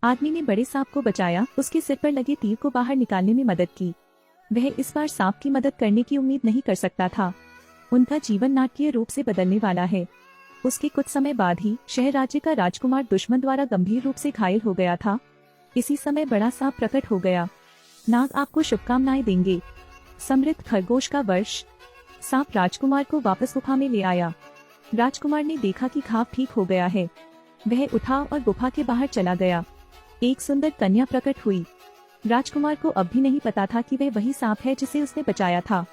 आदमी ने बड़े सांप को बचाया, उसके सिर पर लगे तीर को बाहर निकालने में मदद की। वह इस बार सांप की मदद करने की उम्मीद नहीं कर सकता था। उनका जीवन नाटकीय रूप से बदलने वाला है। उसके कुछ समय बाद ही शहर राज्य का राजकुमार दुश्मन द्वारा गंभीर रूप से घायल हो गया था। इसी समय बड़ा सांप प्रकट हो गया। नाग आपको शुभकामनाएं देंगे। समृद्ध खरगोश का वर्ष। सांप राजकुमार को वापस गुफा में ले आया। राजकुमार ने देखा कि घाव ठीक हो गया है। वह उठा और गुफा के बाहर चला गया। एक सुंदर कन्या प्रकट हुई। राजकुमार को अब भी नहीं पता था कि वह वही सांप है जिसे उसने बचाया था।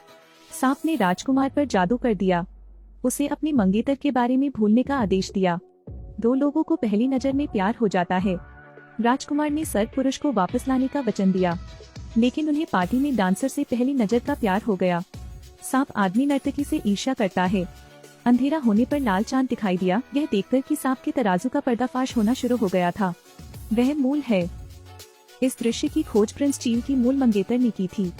सांप ने राजकुमार पर जादू कर दिया। उसे अपनी मंगेतर के बारे में भूलने का आदेश दिया। दो लोगों को पहली नजर में प्यार हो जाता है। राजकुमार ने सर्प पुरुष को वापस लाने का वचन दिया, लेकिन उन्हें पार्टी में डांसर से पहली नजर का प्यार हो गया। सांप आदमी नर्तकी से ईर्ष्या करता है। अंधेरा होने पर लाल चांद दिखाई दिया। यह देखकर कि सांप के तराजू का पर्दाफाश होना शुरू हो गया था। वह मूल है। इस दृश्य की खोज प्रिंस चील की मूल मंगेतर ने की थी।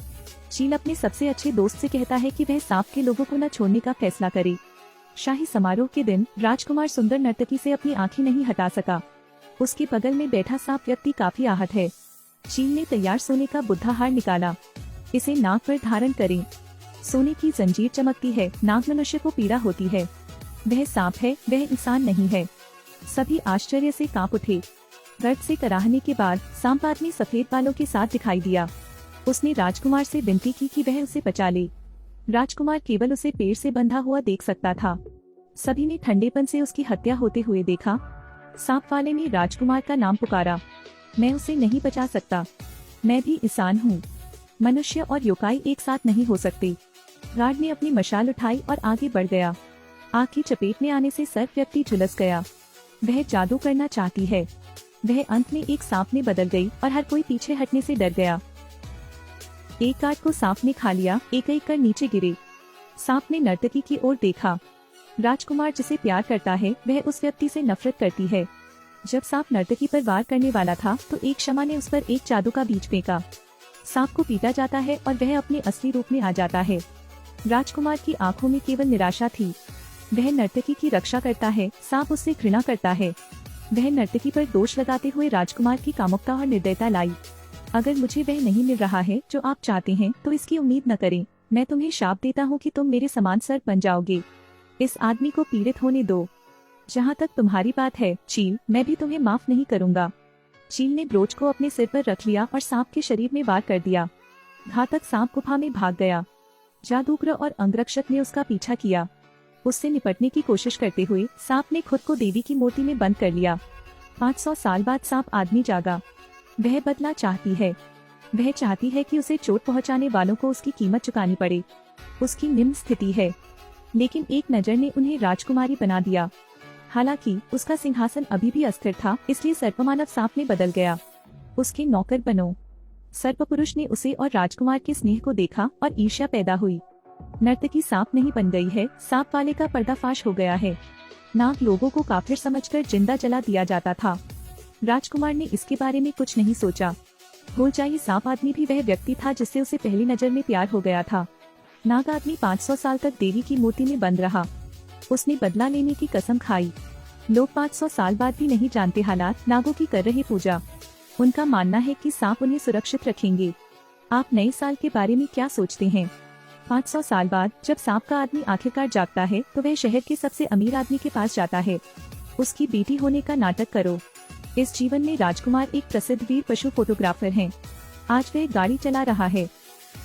चील अपने सबसे अच्छे दोस्त से कहता है कि वह सांप के लोगों को न छोड़ने का फैसला करे। शाही समारोह के दिन राजकुमार सुंदर नर्तकी से अपनी आंखें नहीं हटा सका। उसके बगल में बैठा सांप व्यक्ति काफी आहत है। चील ने तैयार सोने का बुद्धा हार निकाला। इसे नाक पर धारण करें। सोने की जंजीर चमकती है। नाग मनुष्य को पीड़ा होती है। वह सांप है, वह इंसान नहीं है। सभी आश्चर्य से कांप उठे। गर्द से कराहने के बाद सांप आदमी सफेद बालों के साथ दिखाई दिया। उसने राजकुमार से विनती की कि वह उसे बचा ले। राजकुमार केवल उसे पेड़ से बंधा हुआ देख सकता था। सभी ने ठंडेपन से उसकी हत्या होते हुए देखा। सांप वाले ने राजकुमार का नाम पुकारा। मैं उसे नहीं बचा सकता। मैं भी इंसान हूँ। मनुष्य और योकाई एक साथ नहीं हो सकते। गार्ड ने अपनी मशाल उठाई और आगे बढ़ गया। आग की चपेट में आने से सर्प व्यक्ति झुलस गया। वह जादू करना चाहती है। वह अंत में एक सांप में बदल गई और हर कोई पीछे हटने से डर गया। एक गार्ड को सांप ने खा लिया। एक एक कर नीचे गिरे। सांप ने नर्तकी की ओर देखा। राजकुमार जिसे प्यार करता है वह उस व्यक्ति से नफरत करती है। जब सांप नर्तकी पर वार करने वाला था तो एक क्षमा ने उस पर एक जादू का बीज फेंका। सांप को पीटा जाता है और वह अपने असली रूप में आ जाता है। राजकुमार की आंखों में केवल निराशा थी। वह नर्तकी की रक्षा करता है। सांप उससे घृणा करता है। वह नर्तकी पर दोष लगाते हुए राजकुमार की कामुकता और निर्दयता लाई। अगर मुझे वह नहीं मिल रहा है जो आप चाहते हैं तो इसकी उम्मीद न करें। मैं तुम्हें शाप देता हूँ कि तुम मेरे समान सर्प बन जाओगे। इस आदमी को पीड़ित होने दो। जहाँ तक तुम्हारी बात है चील, मैं भी तुम्हें माफ नहीं करूँगा। चील ने ब्रोच को अपने सिर पर रख लिया और सांप के शरीर में वार कर दिया। घातक सांप गुफा में भाग गया। जादूगर और अंगरक्षक ने उसका पीछा किया। उससे निपटने की कोशिश करते हुए सांप ने खुद को देवी की मूर्ति में बंद कर लिया। 500 साल बाद सांप आदमी जागा। वह बदला चाहती है। वह चाहती है कि उसे चोट पहुंचाने वालों को उसकी कीमत चुकानी पड़े। उसकी निम्न स्थिति है, लेकिन एक नजर ने उन्हें राजकुमारी बना दिया। हालांकि उसका सिंहासन अभी भी अस्थिर था, इसलिए सर्पमानव सांप में बदल गया। उसके नौकर बनो। सर्प पुरुष ने उसे और राजकुमार के स्नेह को देखा और ईर्ष्या पैदा हुई। नर्तकी सांप नहीं बन गई है। सांप वाले का पर्दाफाश हो गया है। नाग लोगों को काफिर समझकर जिंदा जला दिया जाता था। राजकुमार ने इसके बारे में कुछ नहीं सोचा। भूल जाइए, सांप आदमी भी वह व्यक्ति था जिससे उसे पहली नजर में प्यार हो गया था। नाग आदमी 500 साल तक देवी की मूर्ति में बंद रहा। उसने बदला लेने की कसम खाई। लोग 500 साल बाद भी नहीं जानते हालात नागों की कर रहे पूजा। उनका मानना है कि सांप उन्हें सुरक्षित रखेंगे। आप नए साल के बारे में क्या सोचते हैं? 500 साल बाद जब सांप का आदमी आखिरकार जागता है तो वह शहर के सबसे अमीर आदमी के पास जाता है। उसकी बेटी होने का नाटक करो। इस जीवन में राजकुमार एक प्रसिद्ध वीर पशु फोटोग्राफर हैं। आज वह गाड़ी चला रहा है।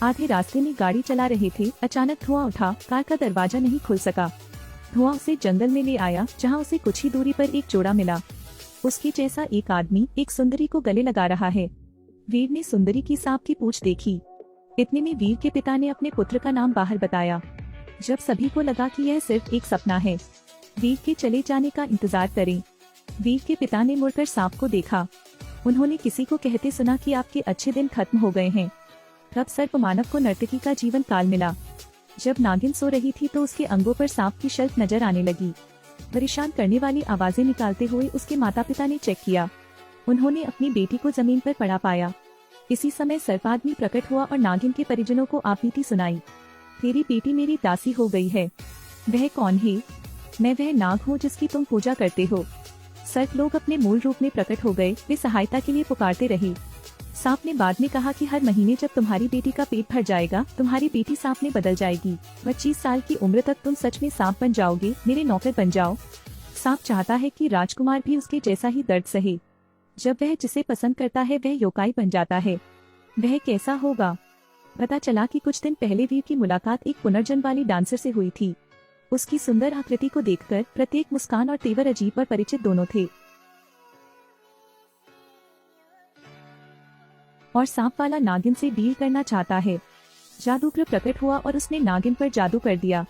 आधे रास्ते में गाड़ी चला रहे थे, अचानक धुआं उठा। कार का दरवाजा नहीं खुल सका। धुआं उसे जंगल में ले आया, जहां उसे कुछ ही दूरी पर एक जोड़ा मिला। उसके जैसा एक आदमी एक सुंदरी को गले लगा रहा है। वीर ने सुंदरी की सांप की पूंछ देखी। इतने में वीर के पिता ने अपने पुत्र का नाम बाहर बताया। जब सभी को लगा कि यह सिर्फ एक सपना है, वीर के चले जाने का इंतजार करें। वीर के पिता ने मुड़कर सांप को देखा। उन्होंने किसी को कहते सुना कि आपके अच्छे दिन खत्म हो गए हैं। तब सर्प मानव को नर्तकी का जीवन काल मिला। जब नागिन सो रही थी तो उसके अंगों पर सांप की शल्क नजर आने लगी। परेशान करने वाली आवाजें निकालते हुए उसके माता पिता ने चेक किया। उन्होंने अपनी बेटी को जमीन पर पड़ा पाया। इसी समय सर्प आदमी प्रकट हुआ और नागिन के परिजनों को आपबीती सुनाई। तेरी बेटी मेरी दासी हो गई है। वह कौन है? मैं वह नाग हूँ जिसकी तुम पूजा करते हो। सर्प लोग अपने मूल रूप में प्रकट हो गए। वे सहायता के लिए पुकारते रहे। सांप ने बाद में कहा कि हर महीने जब तुम्हारी बेटी का पेट भर जाएगा, तुम्हारी बेटी सांप में बदल जाएगी। 25 साल की उम्र तक तुम सच में सांप बन जाओगे, मेरे नौकर बन जाओ। सांप चाहता है कि राजकुमार भी उसके जैसा ही दर्द सहे। जब वह जिसे पसंद करता है वह योकाई बन जाता है। वह कैसा होगा? पता चला कि कुछ दिन पहले वीर की मुलाकात एक पुनर्जन्म वाली डांसर से हुई थी। उसकी सुंदर आकृति को देखकर प्रत्येक मुस्कान और तेवर अजीब और परिचित दोनों थे। और सांप वाला नागिन से डील करना चाहता है। जादूगर प्रकट हुआ और उसने नागिन पर जादू कर दिया।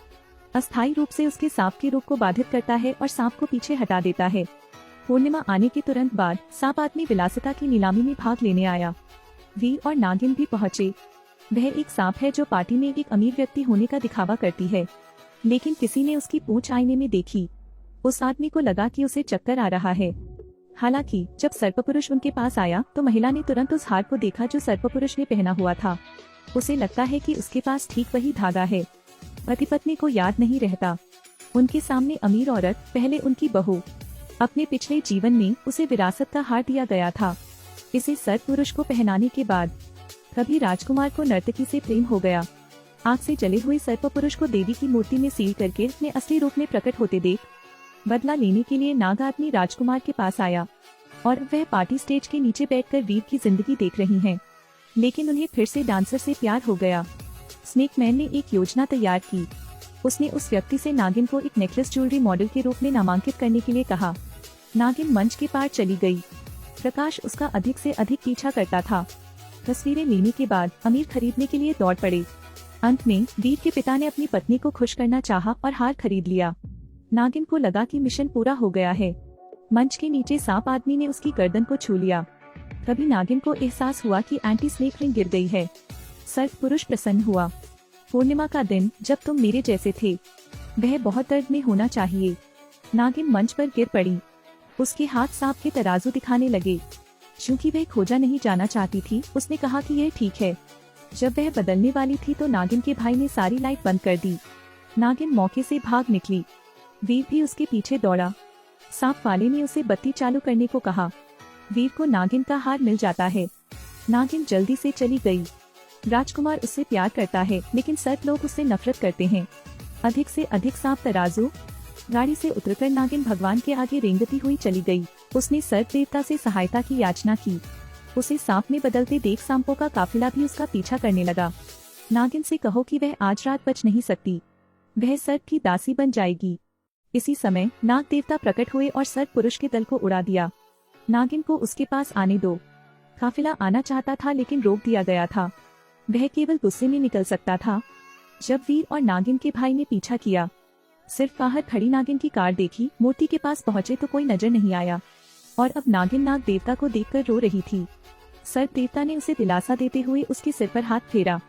अस्थायी रूप से उसके सांप के रूप को बाधित करता है और सांप को पीछे हटा देता है। पूर्णिमा आने के तुरंत बाद सांप आदमी विलासिता की नीलामी में भाग लेने आया। वीर और नागिन भी पहुँचे। वह एक सांप है जो पार्टी में एक अमीर व्यक्ति होने का दिखावा करती है, लेकिन किसी ने उसकी पूंछ आईने में देखी। उस आदमी को लगा कि उसे चक्कर आ रहा है। हालांकि जब सर्पपुरुष उनके पास आया तो महिला ने तुरंत उस हार को देखा जो सर्पपुरुष ने पहना हुआ था। उसे लगता है कि उसके पास ठीक वही धागा है। पति पत्नी को याद नहीं रहता। उनके सामने अमीर औरत, पहले उनकी बहू। अपने पिछले जीवन में उसे विरासत का हार दिया गया था। इसे सर्पपुरुष को पहनाने के बाद कभी राजकुमार को नर्तकी से प्रेम हो गया। आग से जले हुए सर्पपुरुष को देवी की मूर्ति में सील करके अपने असली रूप में प्रकट होते देख बदला लेने के लिए नाग आदमी राजकुमार के पास आया और वह पार्टी स्टेज के नीचे बैठकर वीर की जिंदगी देख रही हैं। लेकिन उन्हें फिर से डांसर से प्यार हो गया। स्नेक मैन ने एक योजना तैयार की। उसने उस व्यक्ति से नागिन को एक नेकलेस ज्वेलरी मॉडल के रूप में नामांकित करने के लिए कहा। नागिन मंच के पार चली गई। प्रकाश उसका अधिक से अधिक पीछा करता था। तस्वीरें लेने के बाद अमीर खरीदने के लिए दौड़ पड़े। अंत में वीर के पिता ने अपनी पत्नी को खुश करना चाहा और हार खरीद लिया। नागिन को लगा कि मिशन पूरा हो गया है। मंच के नीचे सांप आदमी ने उसकी गर्दन को छू लिया। तभी नागिन को एहसास हुआ कि एंटी स्नेक रिंग गिर गई है। सर्प पुरुष प्रसन्न हुआ। पूर्णिमा का दिन जब तुम मेरे जैसे थे, वह बहुत दर्द में होना चाहिए। नागिन मंच पर गिर पड़ी। उसके हाथ सांप के तराजू दिखाने लगे। क्योंकि वह खोजा नहीं जाना चाहती थी, उसने कहा कि यह ठीक है। जब वह बदलने वाली थी तो नागिन के भाई ने सारी लाइट बंद कर दी। नागिन मौके से भाग निकली। वीर भी उसके पीछे दौड़ा। सांप वाले ने उसे बत्ती चालू करने को कहा। वीर को नागिन का हार मिल जाता है। नागिन जल्दी से चली गई। राजकुमार उससे प्यार करता है, लेकिन सर्प लोग उससे नफरत करते हैं। अधिक से अधिक सांप तराजू। गाड़ी से उतरकर नागिन भगवान के आगे रेंगती हुई चली गई। उसने सर्प देवता से सहायता की याचना की। उसे सांप में बदलते देख सांपों का काफिला भी उसका पीछा करने लगा। नागिन से कहो कि वह आज रात बच नहीं सकती। वह सर्प की दासी बन जाएगी। इसी समय नाग देवता प्रकट हुए और सर्प पुरुष के दल को उड़ा दिया। नागिन को उसके पास आने दो। काफिला आना चाहता था लेकिन रोक दिया गया था। वह केवल गुस्से में निकल सकता था। जब वीर और नागिन के भाई ने पीछा किया, सिर्फ बाहर खड़ी नागिन की कार देखी। मूर्ति के पास पहुंचे तो कोई नजर नहीं आया और अब नागिन नाग देवता को देखकर रो रही थी। सर्प देवता ने उसे दिलासा देते हुए उसके सिर पर हाथ फेरा।